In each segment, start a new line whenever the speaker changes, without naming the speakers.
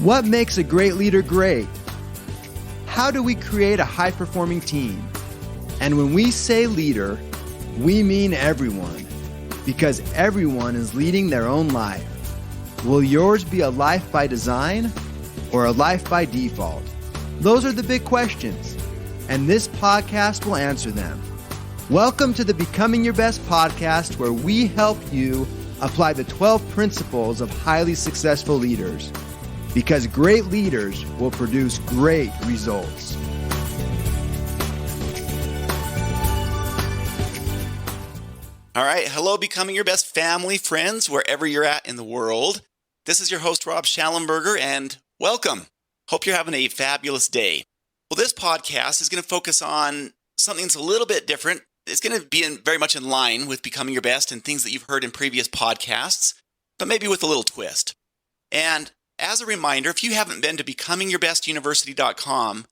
What makes a great leader great? How do we create a high-performing team? And when we say leader, we mean everyone, because everyone is leading their own life. Will yours be a life by design or a life by default? Those are the big questions, and this podcast will answer them. Welcome to the Becoming Your Best podcast, where we help you apply the 12 principles of highly successful leaders, because great leaders will produce great results.
All right. Hello, Becoming Your Best family, friends, wherever you're at in the world. This is your host, Rob Shallenberger, and welcome. Hope you're having a fabulous day. Well, this podcast is going to focus on something that's a little bit different. It's going to be very much in line with Becoming Your Best and things that you've heard in previous podcasts, but maybe with a little twist. And as a reminder, if you haven't been to becomingyourbestuniversity.com,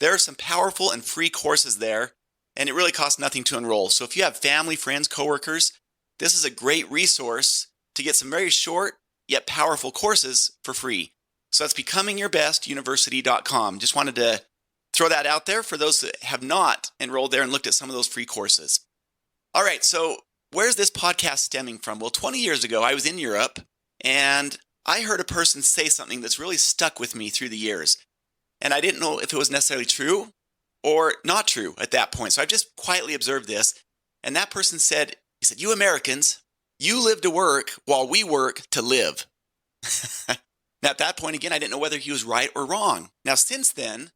there are some powerful and free courses there, and it really costs nothing to enroll. So if you have family, friends, coworkers, this is a great resource to get some very short yet powerful courses for free. So that's becomingyourbestuniversity.com. Just wanted to throw that out there for those that have not enrolled there and looked at some of those free courses. All right, so where's this podcast stemming from? Well, 20 years ago, I was in Europe, and I heard a person say something that's really stuck with me through the years. And I didn't know if it was necessarily true or not true at that point. So I just quietly observed this. And that person said, you Americans, you live to work while we work to live. Now, at that point, again, I didn't know whether he was right or wrong. Now, since then,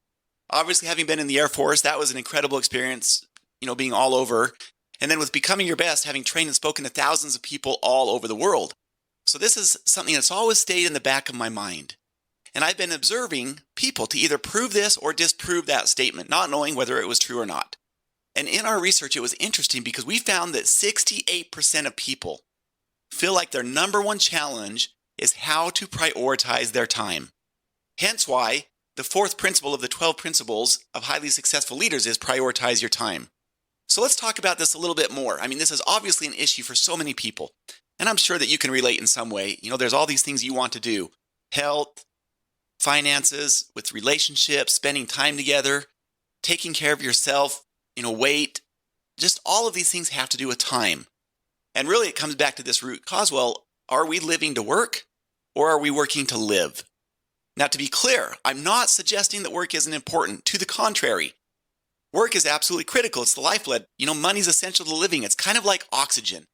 obviously having been in the Air Force, that was an incredible experience, being all over. And then with Becoming Your Best, having trained and spoken to thousands of people all over the world. So this is something that's always stayed in the back of my mind. And I've been observing people to either prove this or disprove that statement, not knowing whether it was true or not. And in our research, it was interesting because we found that 68% of people feel like their number one challenge is how to prioritize their time. Hence why the fourth principle of the 12 principles of highly successful leaders is prioritize your time. So let's talk about this a little bit more. This is obviously an issue for so many people. And I'm sure that you can relate in some way. There's all these things you want to do. Health, finances, with relationships, spending time together, taking care of yourself, weight. Just all of these things have to do with time. And really it comes back to this root cause. Well, are we living to work or are we working to live? Now, to be clear, I'm not suggesting that work isn't important. To the contrary, work is absolutely critical. It's the lifeblood. Money's essential to living. It's kind of like oxygen.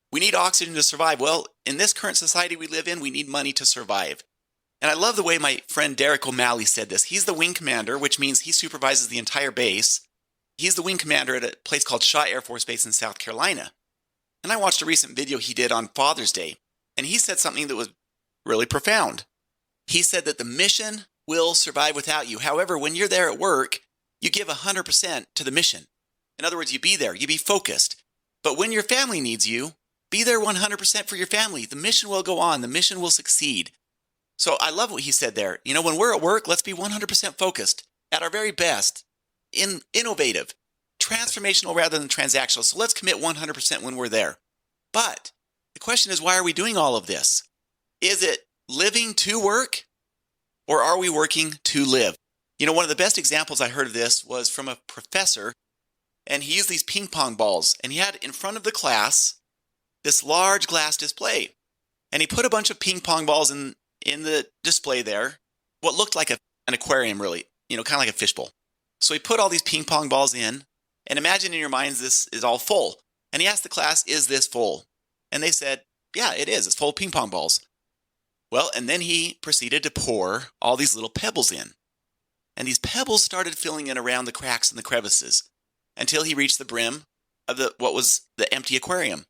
We need oxygen to survive. Well, in this current society we live in, we need money to survive. And I love the way my friend Derek O'Malley said this. He's the wing commander, which means he supervises the entire base. He's the wing commander at a place called Shaw Air Force Base in South Carolina. And I watched a recent video he did on Father's Day, and he said something that was really profound. He said that the mission will survive without you. However, when you're there at work, you give 100% to the mission. In other words, you be there, you be focused. But when your family needs you, be there 100% for your family. The mission will go on. The mission will succeed. So I love what he said there. When we're at work, let's be 100% focused at our very best, innovative, transformational rather than transactional. So let's commit 100% when we're there. But the question is, why are we doing all of this? Is it living to work or are we working to live? One of the best examples I heard of this was from a professor, and he used these ping pong balls, and he had in front of the class this large glass display. And he put a bunch of ping pong balls in the display there, what looked like an aquarium really, kind of like a fishbowl. So he put all these ping pong balls in, and imagine in your minds this is all full. And he asked the class, is this full? And they said, yeah, it is. It's full of ping pong balls. Well, and then he proceeded to pour all these little pebbles in. And these pebbles started filling in around the cracks and the crevices until he reached the brim of what was the empty aquarium.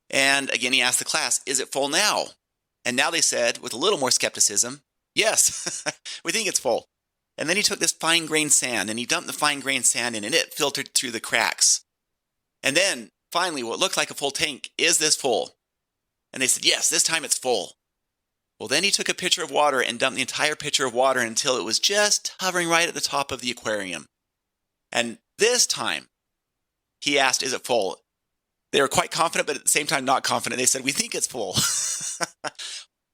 And again, he asked the class, is it full now? And now they said, with a little more skepticism, yes, we think it's full. And then he took this fine-grained sand and he dumped the fine-grained sand in and it filtered through the cracks. And then finally, what looked like a full tank, is this full? And they said, yes, this time it's full. Well, then he took a pitcher of water and dumped the entire pitcher of water until it was just hovering right at the top of the aquarium. And this time, he asked, is it full? They were quite confident, but at the same time not confident. They said, we think it's full.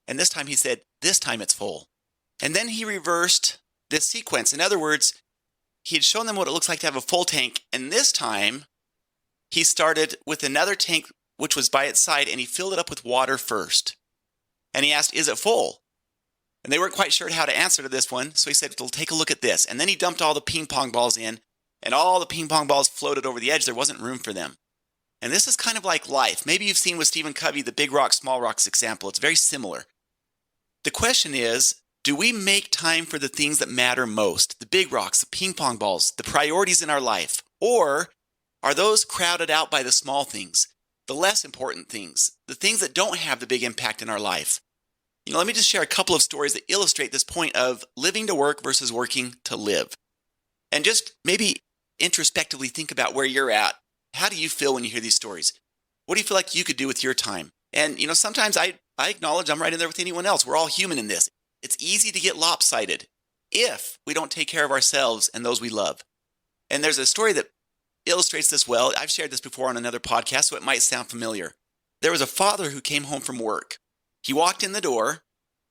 And this time he said, this time it's full. And then he reversed this sequence. In other words, he had shown them what it looks like to have a full tank. And this time, he started with another tank, which was by its side, and he filled it up with water first. And he asked, is it full? And they weren't quite sure how to answer to this one. So he said, well, take a look at this. And then he dumped all the ping pong balls in, and all the ping pong balls floated over the edge. There wasn't room for them. And this is kind of like life. Maybe you've seen with Stephen Covey the big rocks, small rocks example. It's very similar. The question is, do we make time for the things that matter most? The big rocks, the ping pong balls, the priorities in our life? Or are those crowded out by the small things, the less important things, the things that don't have the big impact in our life? Let me just share a couple of stories that illustrate this point of living to work versus working to live. And just maybe introspectively think about where you're at. How do you feel when you hear these stories? What do you feel like you could do with your time? And, sometimes I acknowledge I'm right in there with anyone else. We're all human in this. It's easy to get lopsided if we don't take care of ourselves and those we love. And there's a story that illustrates this well. I've shared this before on another podcast, so it might sound familiar. There was a father who came home from work. He walked in the door,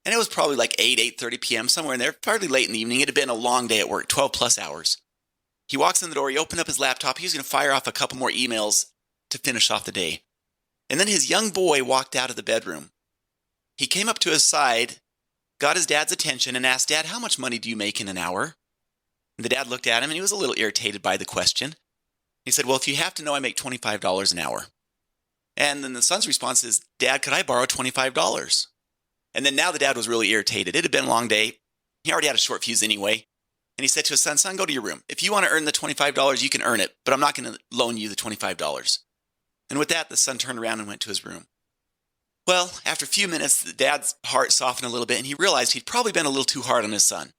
and it was probably like 8:30 p.m., somewhere in there, fairly late in the evening. It had been a long day at work, 12 plus hours. He walks in the door, he opened up his laptop, he was going to fire off a couple more emails to finish off the day. And then his young boy walked out of the bedroom. He came up to his side, got his dad's attention, and asked, Dad, how much money do you make in an hour? And the dad looked at him, and he was a little irritated by the question. He said, well, if you have to know, I make $25 an hour. And then the son's response is, Dad, could I borrow $25? And then now the dad was really irritated. It had been a long day. He already had a short fuse anyway. And he said to his son, go to your room. If you want to earn the $25, you can earn it, but I'm not going to loan you the $25. And with that, the son turned around and went to his room. Well, after a few minutes, the dad's heart softened a little bit, and he realized he'd probably been a little too hard on his son.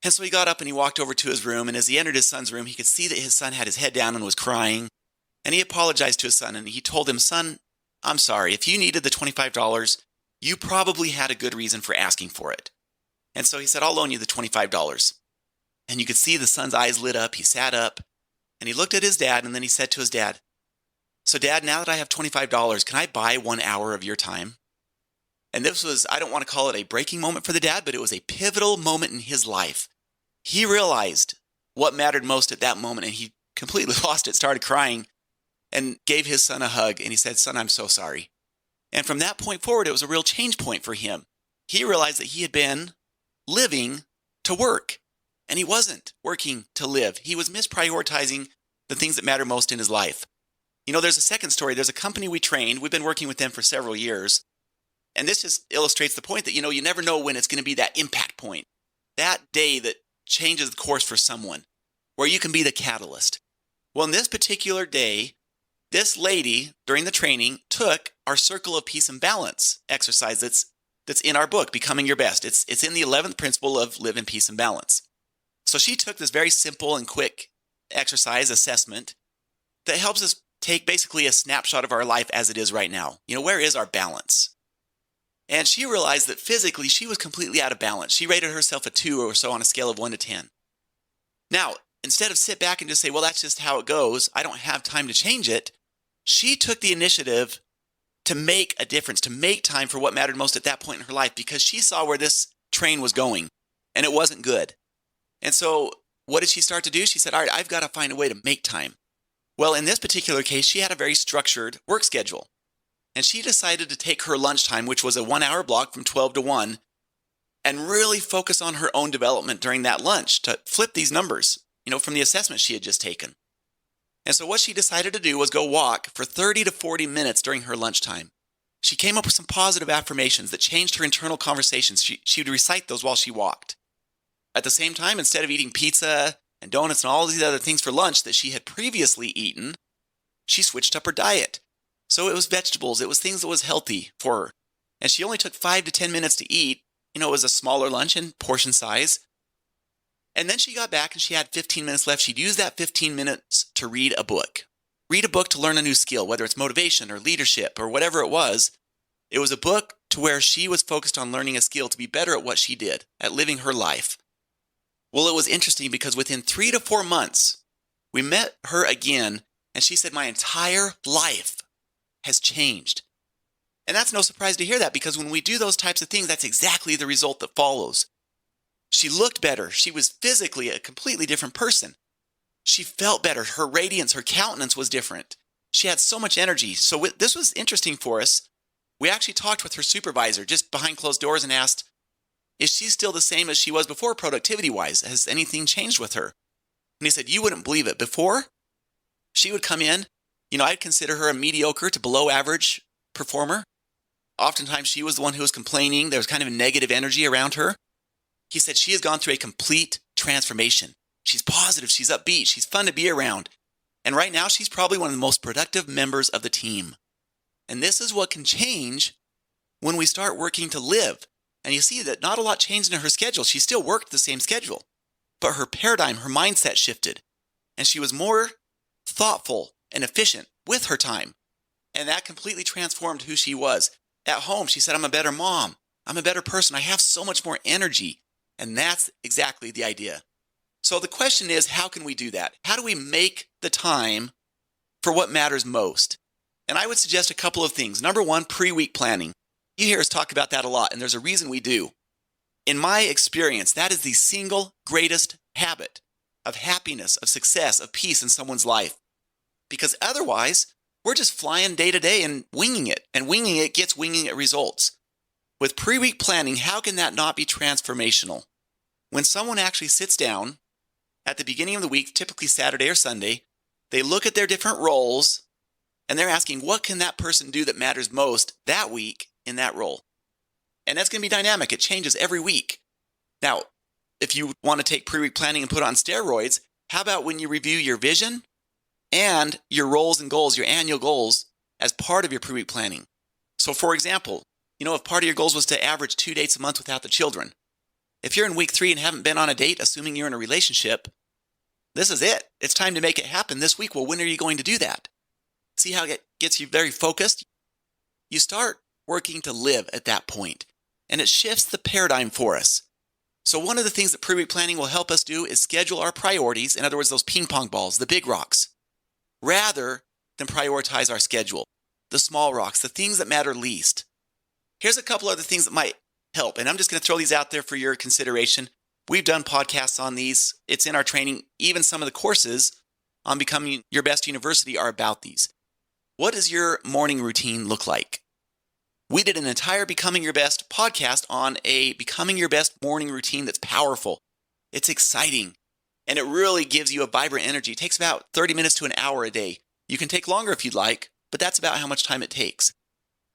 And so he got up and he walked over to his room, and as he entered his son's room, he could see that his son had his head down and was crying. And he apologized to his son, and he told him, son, I'm sorry. If you needed the $25, you probably had a good reason for asking for it. And so he said, I'll loan you the $25. And you could see the son's eyes lit up. He sat up, and he looked at his dad, and then he said to his dad, so Dad, now that I have $25, can I buy 1 hour of your time? And this was, I don't want to call it a breaking moment for the dad, but it was a pivotal moment in his life. He realized what mattered most at that moment, and he completely lost it, started crying, and gave his son a hug. And he said, son, I'm so sorry. And from that point forward, it was a real change point for him. He realized that he had been living to work, and he wasn't working to live. He was misprioritizing the things that matter most in his life. There's a second story. There's a company we trained. We've been working with them for several years. And this just illustrates the point that, you never know when it's going to be that impact point, that day that changes the course for someone, where you can be the catalyst. Well, in this particular day, this lady, during the training, took our Circle of Peace and Balance exercise that's in our book, Becoming Your Best. It's in the 11th principle of live in peace and balance. So she took this very simple and quick exercise assessment that helps us take basically a snapshot of our life as it is right now. Where is our balance? And she realized that physically she was completely out of balance. She rated herself a 2 or so on a scale of 1 to 10. Now, instead of sit back and just say, well, that's just how it goes, I don't have time to change it, she took the initiative to make a difference, to make time for what mattered most at that point in her life, because she saw where this train was going, and it wasn't good. And so what did she start to do? She said, all right, I've got to find a way to make time. Well, in this particular case, she had a very structured work schedule. And she decided to take her lunchtime, which was a 1-hour block from 12 to 1, and really focus on her own development during that lunch to flip these numbers, from the assessment she had just taken. And so what she decided to do was go walk for 30 to 40 minutes during her lunchtime. She came up with some positive affirmations that changed her internal conversations. She would recite those while she walked. At the same time, instead of eating pizza and donuts and all these other things for lunch that she had previously eaten, she switched up her diet. So it was vegetables. It was things that was healthy for her. And she only took 5 to 10 minutes to eat. It was a smaller lunch in portion size. And then she got back and she had 15 minutes left. She'd use that 15 minutes to read a book. Read a book to learn a new skill, whether it's motivation or leadership or whatever it was. It was a book to where she was focused on learning a skill to be better at what she did, at living her life. Well, it was interesting because within 3 to 4 months, we met her again, and she said, my entire life has changed. And that's no surprise to hear that, because when we do those types of things, that's exactly the result that follows. She looked better. She was physically a completely different person. She felt better. Her radiance, her countenance was different. She had so much energy. So this was interesting for us. We actually talked with her supervisor just behind closed doors and asked, is she still the same as she was before productivity-wise? Has anything changed with her? And he said, you wouldn't believe it. Before, she would come in, I'd consider her a mediocre to below average performer. Oftentimes, she was the one who was complaining. There was kind of a negative energy around her. He said she has gone through a complete transformation. She's positive, she's upbeat, she's fun to be around. And right now, she's probably one of the most productive members of the team. And this is what can change when we start working to live. And you see that not a lot changed in her schedule. She still worked the same schedule, but her paradigm, her mindset shifted. And she was more thoughtful and efficient with her time. And that completely transformed who she was. At home, she said, I'm a better mom. I'm a better person. I have so much more energy. And that's exactly the idea. So the question is, how can we do that? How do we make the time for what matters most? And I would suggest a couple of things. Number one, pre-week planning. You hear us talk about that a lot, and there's a reason we do. In my experience, that is the single greatest habit of happiness, of success, of peace in someone's life. Because otherwise, we're just flying day to day and winging it. And winging it gets winging it results. With pre-week planning, how can that not be transformational? When someone actually sits down at the beginning of the week, typically Saturday or Sunday, they look at their different roles and they're asking, what can that person do that matters most that week in that role? And that's going to be dynamic. It changes every week. Now, if you want to take pre-week planning and put it on steroids, how about when you review your vision and your roles and goals, your annual goals, as part of your pre-week planning? So for example, if part of your goals was to average 2 dates a month without the children, if you're in week 3 and haven't been on a date, assuming you're in a relationship, this is it. It's time to make it happen this week. Well, when are you going to do that? See how it gets you very focused? You start working to live at that point, and it shifts the paradigm for us. So one of the things that pre-week planning will help us do is schedule our priorities, in other words, those ping pong balls, the big rocks, rather than prioritize our schedule, the small rocks, the things that matter least. Here's a couple other things that might help, and I'm just going to throw these out there for your consideration. We've done podcasts on these. It's in our training. Even some of the courses on Becoming Your Best University are about these. What does your morning routine look like? We did an entire Becoming Your Best podcast on a Becoming Your Best morning routine that's powerful. It's exciting, and it really gives you a vibrant energy. It takes about 30 minutes to an hour a day. You can take longer if you'd like, but that's about how much time it takes.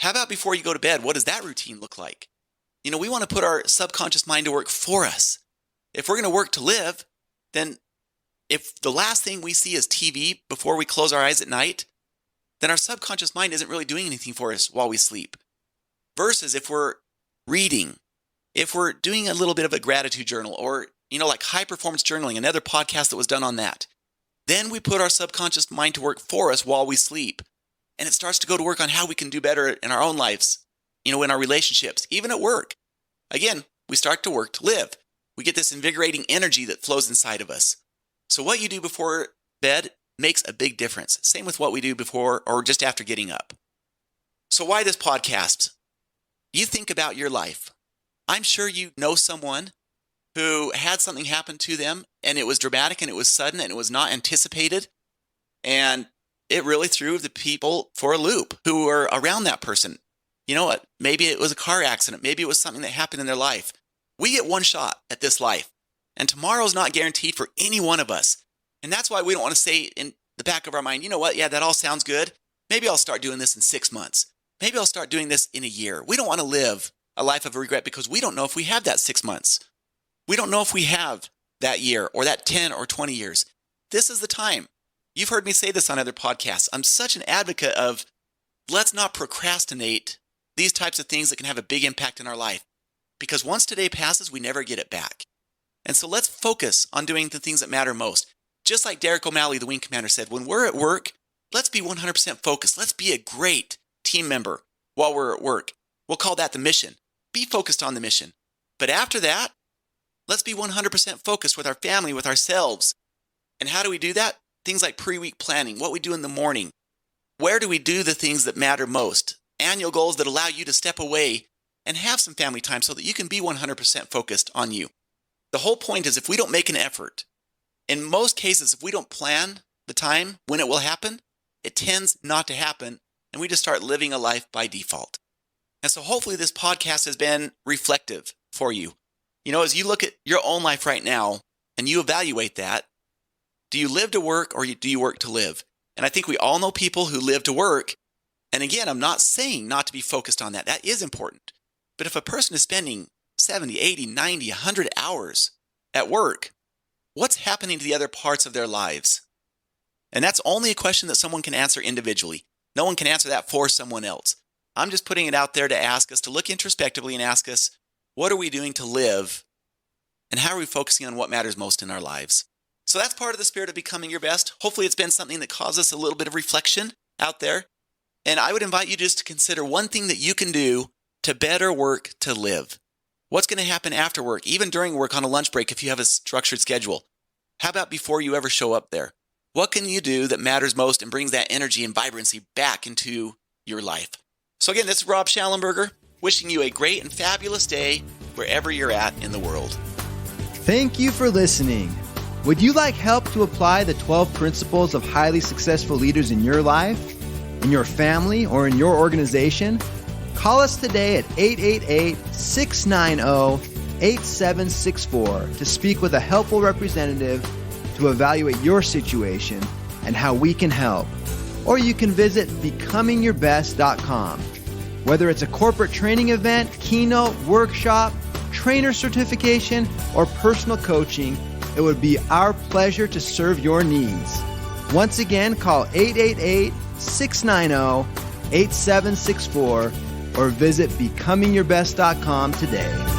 How about before you go to bed? What does that routine look like? We want to put our subconscious mind to work for us. If we're going to work to live, then if the last thing we see is TV before we close our eyes at night, then our subconscious mind isn't really doing anything for us while we sleep. Versus if we're reading, if we're doing a little bit of a gratitude journal or, like high performance journaling, another podcast that was done on that, then we put our subconscious mind to work for us while we sleep. And it starts to go to work on how we can do better in our own lives, in our relationships, even at work. Again, we start to work to live. We get this invigorating energy that flows inside of us. So what you do before bed makes a big difference. Same with what we do before or just after getting up. So why this podcast? You think about your life. I'm sure you know someone who had something happen to them and it was dramatic and it was sudden and it was not anticipated. And it really threw the people for a loop who were around that person. You know what? Maybe it was a car accident. Maybe it was something that happened in their life. We get one shot at this life, and tomorrow's not guaranteed for any one of us. And that's why we don't want to say in the back of our mind, you know what? Yeah, that all sounds good. Maybe I'll start doing this in 6 months. Maybe I'll start doing this in a year. We don't want to live a life of regret because we don't know if we have that 6 months. We don't know if we have that year or that 10 or 20 years. This is the time. You've heard me say this on other podcasts. I'm such an advocate of let's not procrastinate these types of things that can have a big impact in our life. Because once today passes, we never get it back. And so let's focus on doing the things that matter most. Just like Derek O'Malley, the wing commander, said, when we're at work, let's be 100% focused. Let's be a great team member while we're at work. We'll call that the mission. Be focused on the mission. But after that, let's be 100% focused with our family, with ourselves. And how do we do that? Things like pre-week planning, what we do in the morning. Where do we do the things that matter most? Annual goals that allow you to step away and have some family time so that you can be 100% focused on you. The whole point is if we don't make an effort, in most cases, if we don't plan the time when it will happen, it tends not to happen, and we just start living a life by default. And so hopefully this podcast has been reflective for you. You know, as you look at your own life right now and you evaluate that, do you live to work or do you work to live? And I think we all know people who live to work. And again, I'm not saying not to be focused on that. That is important. But if a person is spending 70, 80, 90, 100 hours at work, what's happening to the other parts of their lives? And that's only a question that someone can answer individually. No one can answer that for someone else. I'm just putting it out there to ask us to look introspectively and ask us, what are we doing to live? And how are we focusing on what matters most in our lives? So that's part of the spirit of becoming your best. Hopefully it's been something that caused us a little bit of reflection out there. And I would invite you just to consider one thing that you can do to better work to live. What's going to happen after work, even during work on a lunch break if you have a structured schedule? How about before you ever show up there? What can you do that matters most and brings that energy and vibrancy back into your life? So again, this is Rob Shallenberger, wishing you a great and fabulous day wherever you're at in the world.
Thank you for listening. Would you like help to apply the 12 principles of highly successful leaders in your life, in your family, or in your organization? Call us today at 888-690-8764 to speak with a helpful representative to evaluate your situation and how we can help. Or you can visit becomingyourbest.com. Whether it's a corporate training event, keynote, workshop, trainer certification, or personal coaching, it would be our pleasure to serve your needs. Once again, call 888-690-8764 or visit becomingyourbest.com today.